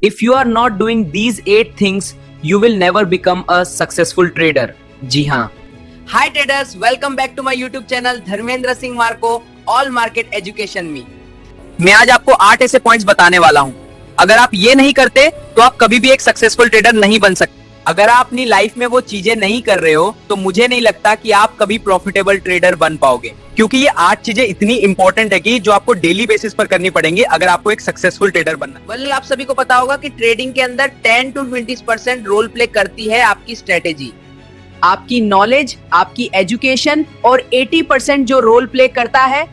If you are not doing these 8 things, you will never become a successful trader. जी हाँ. Hi traders, welcome back to my YouTube channel Dharmendra Singh Marco, all market education में। मैं आज आपको 8 ऐसे points बताने वाला हूँ। अगर आप ये नहीं करते तो आप कभी भी एक सक्सेसफुल ट्रेडर नहीं बन सकते। अगर आप अपनी लाइफ में वो चीजें नहीं कर रहे हो तो मुझे नहीं लगता कि आप कभी प्रॉफिटेबल ट्रेडर बन पाओगे, क्योंकि ये 8 चीजें इतनी इंपॉर्टेंट है कि जो आपको डेली बेसिस पर करनी पड़ेंगी अगर आपको एक सक्सेसफुल ट्रेडर बनना है। वेल, आप सभी को पता होगा कि ट्रेडिंग के अंदर 10 to 20% रोल प्ले करती है आपकी स्ट्रेटेजी, आपकी नॉलेज, आपकी एजुकेशन, और 80% जो रोल प्ले करता है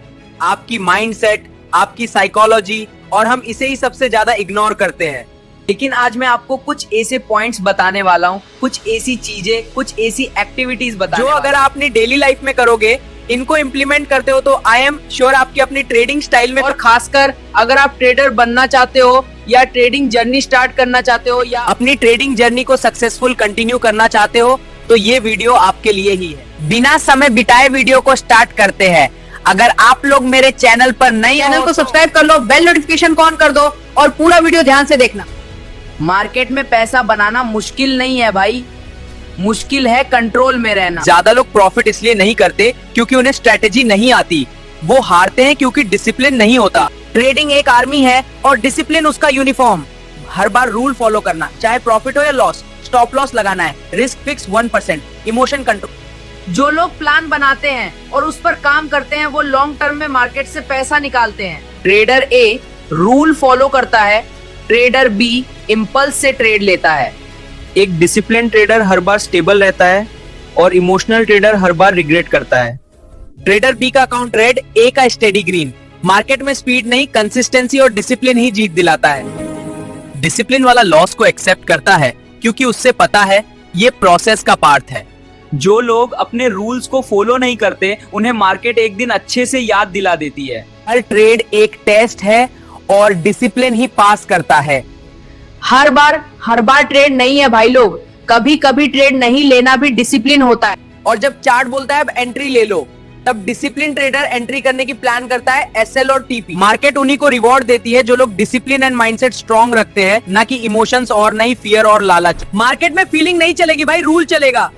आपकी माइंडसेट, आपकी साइकोलॉजी, और हम इसे ही सबसे ज्यादा इग्नोर करते हैं। लेकिन आज मैं आपको कुछ ऐसे पॉइंट्स बताने वाला हूँ, कुछ ऐसी चीजें, कुछ ऐसी एक्टिविटीज बताने जो अगर आप अपनी डेली लाइफ में करोगे, इनको इम्प्लीमेंट करते हो, तो आई एम श्योर आपकी अपनी ट्रेडिंग स्टाइल में, और खासकर अगर आप ट्रेडर बनना चाहते हो या ट्रेडिंग जर्नी स्टार्ट करना चाहते हो या अपनी ट्रेडिंग जर्नी को सक्सेसफुल कंटिन्यू करना चाहते हो, तो ये वीडियो आपके लिए ही है। बिना समय बिताए वीडियो को स्टार्ट करते हैं। अगर आप लोग मेरे चैनल पर नए चैनल को सब्सक्राइब कर लो, बेल नोटिफिकेशन को ऑन कर दो और पूरा वीडियो ध्यान से देखना। मार्केट में पैसा बनाना मुश्किल नहीं है भाई, मुश्किल है कंट्रोल में रहना। ज्यादा लोग प्रॉफिट इसलिए नहीं करते क्योंकि उन्हें स्ट्रेटेजी नहीं आती, वो हारते हैं क्योंकि डिसिप्लिन नहीं होता। ट्रेडिंग एक आर्मी है और डिसिप्लिन उसका यूनिफॉर्म। हर बार रूल फॉलो करना, चाहे प्रॉफिट हो या लॉस, स्टॉप लॉस लगाना है, रिस्क फिक्स 1%, इमोशन कंट्रोल। जो लोग प्लान बनाते हैं और उस पर काम करते हैं वो लॉन्ग टर्म में मार्केट से पैसा निकालते हैं। ट्रेडर ए रूल फॉलो करता है, ट्रेडर बी इम्पल्स से ट्रेड लेता है। एक डिसिप्लिन ट्रेडर हर बार स्टेबल रहता है और इमोशनल ट्रेडर हर बार रिग्रेट करता है। ट्रेडर बी का अकाउंट रेड, ए का स्टेडी ग्रीन। मार्केट में स्पीड नहीं, कंसिस्टेंसी और डिसिप्लिन ही जीत दिलाता है। डिसिप्लिन वाला लॉस को एक्सेप्ट करता है क्योंकि उससे पता है ये प्रोसेस का पार्ट है। जो लोग अपने रूल्स को फॉलो नहीं करते उन्हें मार्केट एक दिन अच्छे से याद दिला देती है। हर ट्रेड एक टेस्ट है और डिसिप्लिन ही पास करता है। हर बार ट्रेड नहीं है भाई लोग, कभी कभी ट्रेड नहीं लेना भी डिसिप्लिन होता है। और जब चार्ट बोलता है अब एंट्री ले लो, तब डिसिप्लिन ट्रेडर एंट्री करने की प्लान करता है, एसएल और टीपी। मार्केट उन्हीं को रिवॉर्ड देती है जो लोग डिसिप्लिन एंड माइंडसेट स्ट्रॉन्ग रखते हैं, ना कि इमोशंस और नहीं फियर और लालच। मार्केट में फीलिंग नहीं चलेगी भाई, रूल चलेगा।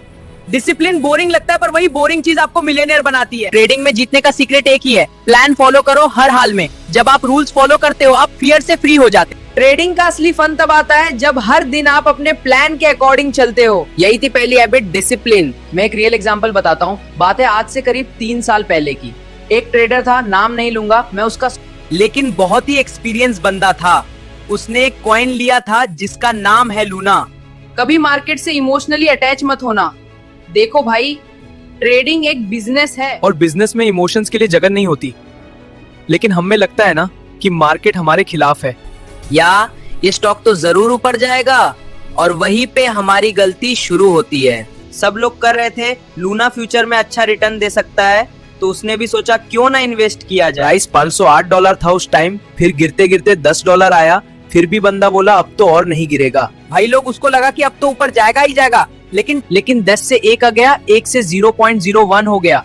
डिसिप्लिन बोरिंग लगता है पर वही बोरिंग चीज आपको मिलियनेयर बनाती है। ट्रेडिंग में जीतने का सीक्रेट एक ही है, प्लान फॉलो करो हर हाल में। जब आप रूल्स फॉलो करते हो आप फियर से फ्री हो जाते हो। ट्रेडिंग का असली फन तब आता है जब हर दिन आप अपने प्लान के अकॉर्डिंग चलते हो। यही थी पहली हैबिट, डिसिप्लिन। मैं एक रियल एग्जांपल बताता हूँ। बात है आज से करीब 3 साल पहले की। एक ट्रेडर था, नाम नहीं लूंगा मैं उसका, लेकिन बहुत ही एक्सपीरियंस बंदा था। उसने एक कॉइन लिया था जिसका नाम है लूना। कभी मार्केट से इमोशनली अटैच मत होना। देखो भाई, ट्रेडिंग एक बिजनेस है और बिजनेस में इमोशंस के लिए जगह नहीं होती। लेकिन हमें लगता है ना कि मार्केट हमारे खिलाफ है, या ये स्टॉक तो जरूर ऊपर जाएगा, और वहीं पे हमारी गलती शुरू होती है। सब लोग कर रहे थे लूना फ्यूचर में अच्छा रिटर्न दे सकता है, तो उसने भी सोचा क्यों ना इन्वेस्ट किया जाए। प्राइस $508 था उस टाइम, फिर गिरते गिरते $10 आया, फिर भी बंदा बोला अब तो और नहीं गिरेगा। भाई लोग उसको लगा कि अब तो ऊपर जाएगा ही जाएगा, लेकिन 10 से 1 आ गया, 1 से 0.01 हो गया।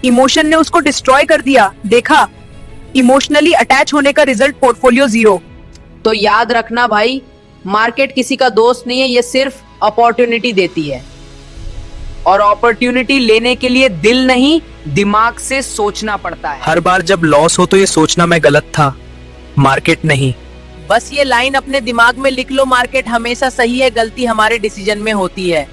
इमोशन ने उसको डिस्ट्रॉय कर दिया। देखा, इमोशनली अटैच होने का रिजल्ट पोर्टफोलियो 0। तो याद रखना भाई, मार्केट किसी का दोस्त नहीं है, ये सिर्फ अपॉर्चुनिटी देती है। और अपॉर्चुनिटी लेने के लिए दिल नहीं, दिमाग से सोचना पड़ता है। हर बार जब लॉस हो तो ये सोचना मैं गलत था, मार्केट नहीं। बस ये लाइन अपने दिमाग में लिख लो, मार्केट हमेशा सही है, गलती हमारे डिसीजन में होती है।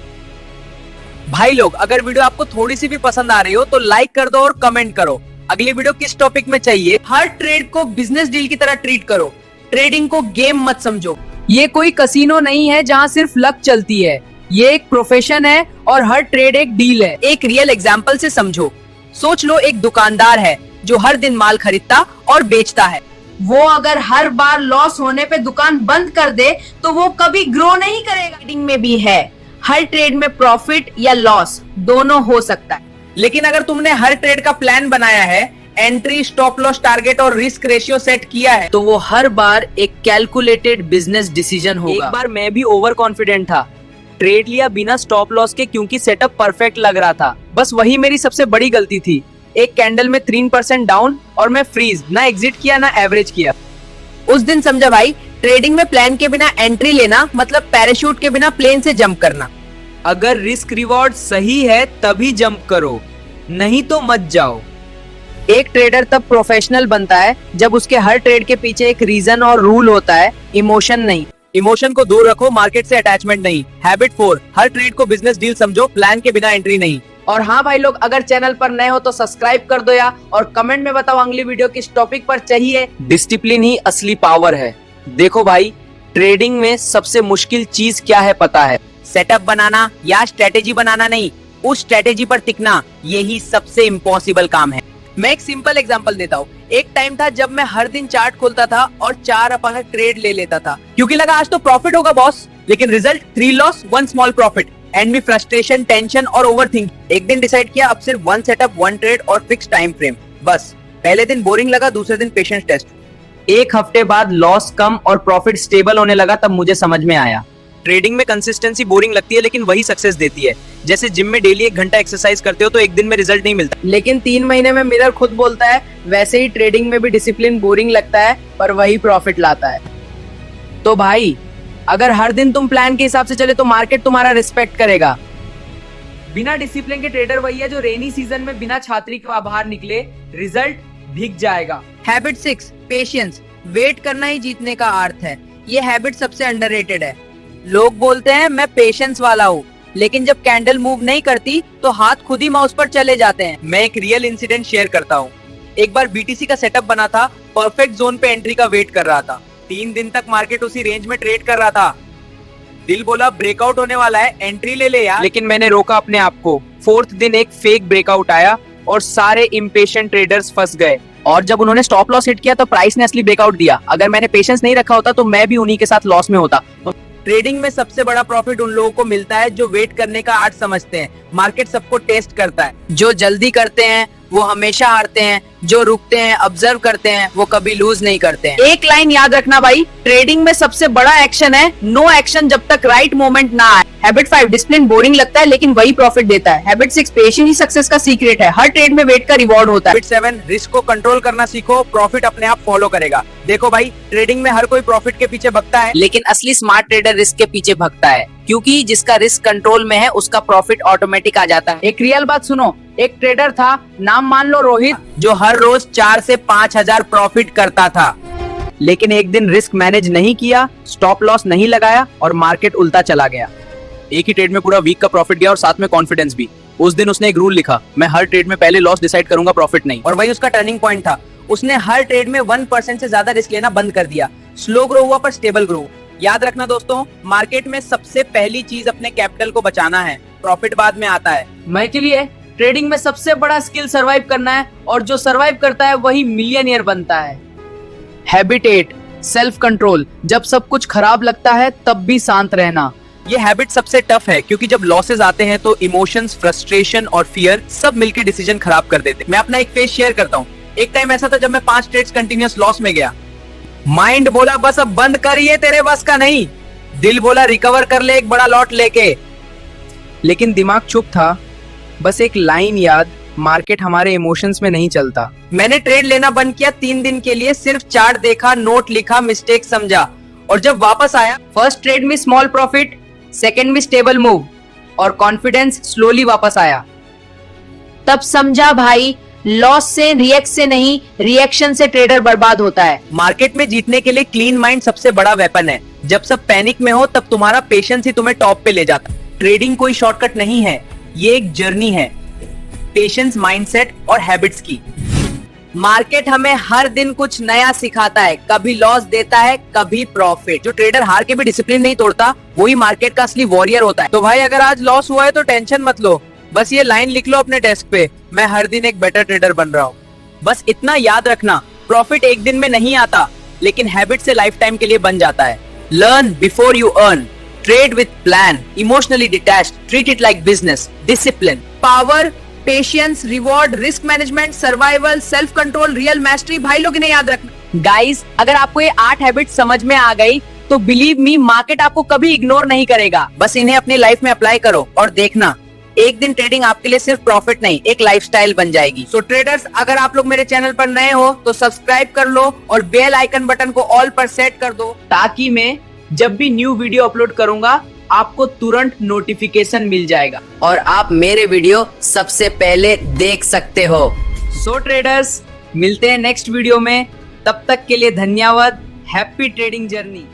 भाई लोग, अगर वीडियो आपको थोड़ी सी भी पसंद आ रही हो तो लाइक कर दो और कमेंट करो अगली वीडियो किस टॉपिक में चाहिए। हर ट्रेड को बिजनेस डील की तरह ट्रीट करो, ट्रेडिंग को गेम मत समझो। ये कोई कसिनो नहीं है जहाँ सिर्फ लक चलती है, ये एक प्रोफेशन है और हर ट्रेड एक डील है। एक रियल एग्जांपल से समझो। सोच लो एक दुकानदार है जो हर दिन माल खरीदता और बेचता है। वो अगर हर बार लॉस होने पे दुकान बंद कर दे तो वो कभी ग्रो नहीं करेगा। ट्रेडिंग में भी है, हर ट्रेड में प्रॉफिट या लॉस दोनों हो सकता है। लेकिन अगर तुमने हर ट्रेड का प्लान बनाया है, एंट्री, स्टॉप लॉस, टारगेट और रिस्क रेशियो सेट किया है, तो वो हर बार एक कैलकुलेटेड बिजनेस डिसीजन होगा। एक बार मैं भी ओवर कॉन्फिडेंट था, ट्रेड लिया बिना स्टॉप लॉस के क्योंकि सेटअप परफेक्ट लग रहा था। बस वही मेरी सबसे बड़ी गलती थी। एक कैंडल में 3% डाउन और मैं फ्रीज, ना एग्जिट किया ना एवरेज किया। उस दिन समझा भाई, ट्रेडिंग में प्लान के बिना एंट्री लेना मतलब पैराशूट के बिना प्लेन से जंप करना। अगर रिस्क रिवॉर्ड सही है तभी जंप करो, नहीं तो मत जाओ। एक ट्रेडर तब प्रोफेशनल बनता है जब उसके हर ट्रेड के पीछे एक रीजन और रूल होता है, इमोशन नहीं। इमोशन को दूर रखो, मार्केट से अटैचमेंट नहीं। हैबिट 4, हर ट्रेड को बिजनेस डील समझो, प्लान के बिना एंट्री नहीं। और हाँ भाई लोग, अगर चैनल पर नए हो तो सब्सक्राइब कर दो या और कमेंट में बताओ अगली वीडियो किस टॉपिक पर चाहिए। डिसिप्लिन ही असली पावर है। देखो भाई, ट्रेडिंग में सबसे मुश्किल चीज क्या है पता है? सेटअप बनाना या स्ट्रेटेजी बनाना नहीं, उस स्ट्रेटेजी पर टिकना, यही सबसे इम्पॉसिबल काम है। मैं एक सिंपल एग्जांपल देता हूँ। एक टाइम था जब मैं हर दिन चार्ट खोलता था और 4 अपना ट्रेड ले लेता था, क्योंकि लगा आज तो प्रॉफिट होगा बॉस। लेकिन result 3 loss 1 small profit, and में फ्रस्ट्रेशन, टेंशन और ओवरथिंक। एक दिन डिसाइड किया अब सिर्फ 1 सेटअप 1 ट्रेड और फिक्स टाइम फ्रेम, बस। पहले दिन बोरिंग लगा, दूसरे दिन पेशेंस टेस्ट। एक हफ्ते बाद लॉस कम और प्रॉफिट स्टेबल होने लगा, तब मुझे समझ में आया ट्रेडिंग में कंसिस्टेंसी बोरिंग लगती है लेकिन वही सक्सेस देती है। जैसे जिम में डेली 1 घंटा एक्सरसाइज करते हो तो एक दिन में रिजल्ट नहीं मिलता, लेकिन 3 महीने में मिरर खुद बोलता है। वैसे ही ट्रेडिंग में भी डिसिप्लिन बोरिंग लगता है पर वही प्रॉफिट लाता है। तो भाई, अगर हर दिन तुम प्लान के हिसाब से चले तो मार्केट तुम्हारा रिस्पेक्ट करेगा। बिना डिसिप्लिन के ट्रेडर वही है जो रेनी सीजन में बिना छातरी के बाहर निकले, रिजल्ट दिख जाएगा। Habit 6, patience. वेट करना ही जीतने का अर्थ है। ये हैबिट सबसे अंडररेटेड है। लोग बोलते हैं मैं पेशेंस वाला हूँ, लेकिन जब कैंडल मूव नहीं करती तो हाथ खुद ही माउस पर चले जाते हैं। मैं एक रियल इंसिडेंट शेयर करता हूँ। एक बार बीटीसी का सेटअप बना था, परफेक्ट जोन पे एंट्री का वेट कर रहा था। 3 दिन तक मार्केट उसी रेंज में ट्रेड कर रहा था। दिल बोला ब्रेकआउट होने वाला है, एंट्री ले ले यार। लेकिन मैंने रोका अपने आप को। 4th दिन एक फेक ब्रेकआउट आया और सारे इम्पेशेंट ट्रेडर्स फंस गए। और जब उन्होंने स्टॉप लॉस हिट किया तो प्राइस ने असली ब्रेकआउट दिया। अगर मैंने पेशेंस नहीं रखा होता तो मैं भी उन्हीं के साथ लॉस में होता। ट्रेडिंग में सबसे बड़ा प्रॉफिट उन लोगों को मिलता है जो वेट करने का आर्ट समझते हैं। मार्केट सबको टेस्ट करता है। जो जल्दी करते हैं वो हमेशा हारते हैं, जो रुकते हैं, ऑब्जर्व करते हैं, वो कभी लूज नहीं करते हैं। एक लाइन याद रखना भाई, ट्रेडिंग में सबसे बड़ा एक्शन है नो एक्शन जब तक राइट मोमेंट ना आए। हैबिट 5, डिसिप्लिन बोरिंग लगता है लेकिन वही प्रॉफिट देता है। हैबिट 6, पेशेंस ही सक्सेस का सीक्रेट है। हर ट्रेड में वेट का रिवॉर्ड होता है। हैबिट 7, रिस्क को कंट्रोल करना सीखो, प्रॉफिट अपने आप फॉलो करेगा। देखो भाई, ट्रेडिंग में हर कोई प्रॉफिट के पीछे भगता है, लेकिन असली स्मार्ट ट्रेडर रिस्क के पीछे भगता है, क्योंकि जिसका रिस्क कंट्रोल में है उसका प्रॉफिट ऑटोमेटिक आ जाता है। एक रियल बात सुनो, एक ट्रेडर था, नाम मान लो रोहित, जो हर रोज 4 से 5 हजार प्रॉफिट करता था। लेकिन एक दिन रिस्क मैनेज नहीं किया, स्टॉप लॉस नहीं लगाया और मार्केट उल्टा चला गया। एक ही ट्रेड में पूरा वीक का प्रॉफिट गया और साथ में कॉन्फिडेंस भी। उस दिन उसने एक रूल लिखा, मैं हर ट्रेड में पहले लॉस डिसाइड करूंगा, प्रॉफिट नहीं। और वही उसका टर्निंग पॉइंट था। उसने हर ट्रेड में 1% से ज्यादा रिस्क लेना बंद कर दिया। स्लो ग्रो हुआ पर स्टेबल ग्रो। याद रखना दोस्तों, मार्केट में सबसे पहली चीज अपने कैपिटल को बचाना है, प्रॉफिट बाद में आता है। मैं के लिए ट्रेडिंग में सबसे बड़ा स्किल सरवाइव करना है, और जो सरवाइव करता है वही मिलियनियर बनता है। Habit 8, self control. जब सब कुछ खराब लगता है तब भी शांत रहना। ये हैबिट सबसे टफ है, क्योंकि जब लॉसेस आते हैं तो इमोशंस, फ्रस्ट्रेशन और फियर सब मिलकर डिसीजन खराब कर देते हैं। मैं अपना एक फेस शेयर करता हूँ। एक टाइम ऐसा था जब मैं 5 ट्रेड्स कंटिन्यूअस लॉस में गया। माइंड बोला बस अब बंद कर, ये तेरे बस का नहीं। दिल बोला रिकवर कर ले एक बड़ा लॉट लेके। लेकिन दिमाग चुप था। बस एक लाइन याद, मार्केट हमारे इमोशंस में नहीं चलता। मैंने ट्रेड लेना बंद किया 3 दिन के लिए, सिर्फ चार्ट देखा, नोट लिखा, मिस्टेक समझा, और जब वापस आया, फर्स्ट ट्रेड में स्मॉल प्रॉफिट, सेकंड में स्टेबल मूव, और कॉन्फिडेंस स्लोली वापस आया। तब समझा भाई, लॉस से, रिएक्ट से नहीं, रिएक्शन से ट्रेडर बर्बाद होता है। मार्केट में जीतने के लिए क्लीन माइंड सबसे बड़ा वेपन है। जब सब पैनिक में हो तब तुम्हारा पेशेंस ही तुम्हें टॉप पे ले जाता। ट्रेडिंग कोई शॉर्टकट नहीं है, ये एक जर्नी है, पेशेंस, माइंडसेट और हैबिट्स की। मार्केट हमें हर दिन कुछ नया सिखाता है, कभी लॉस देता है, कभी प्रॉफिट। जो ट्रेडर हार के भी डिसिप्लिन नहीं तोड़ता, वही मार्केट का असली वॉरियर होता है। तो भाई, अगर आज लॉस हुआ है तो टेंशन मत लो, बस ये लाइन लिख लो अपने डेस्क पे, मैं हर दिन एक बेटर ट्रेडर बन रहा हूँ। बस इतना याद रखना, प्रॉफिट एक दिन में नहीं आता, लेकिन हैबिट से लाइफ टाइम के लिए बन जाता है। Learn before you earn, trade with plan, emotionally detached, treat it like business, discipline, power, patience, reward, risk management, survival, self control, real mastery. भाई लोग इन्हें याद रखना। गाइस, अगर आपको ये 8 हैबिट समझ में आ गई तो बिलीव मी, मार्केट आपको कभी इग्नोर नहीं करेगा। बस इन्हें अपनी लाइफ में अप्लाई करो और देखना, एक दिन ट्रेडिंग आपके लिए सिर्फ प्रॉफिट नहीं, एक लाइफस्टाइल बन जाएगी। सो ट्रेडर्स, अगर आप लोग मेरे चैनल पर नए हो तो सब्सक्राइब कर लो और बेल आइकन बटन को ऑल पर सेट कर दो, ताकि मैं जब भी न्यू वीडियो अपलोड करूंगा आपको तुरंत नोटिफिकेशन मिल जाएगा और आप मेरे वीडियो सबसे पहले देख सकते हो। सो ट्रेडर्स, मिलते हैं नेक्स्ट वीडियो में। तब तक के लिए धन्यवाद। Happy trading journey.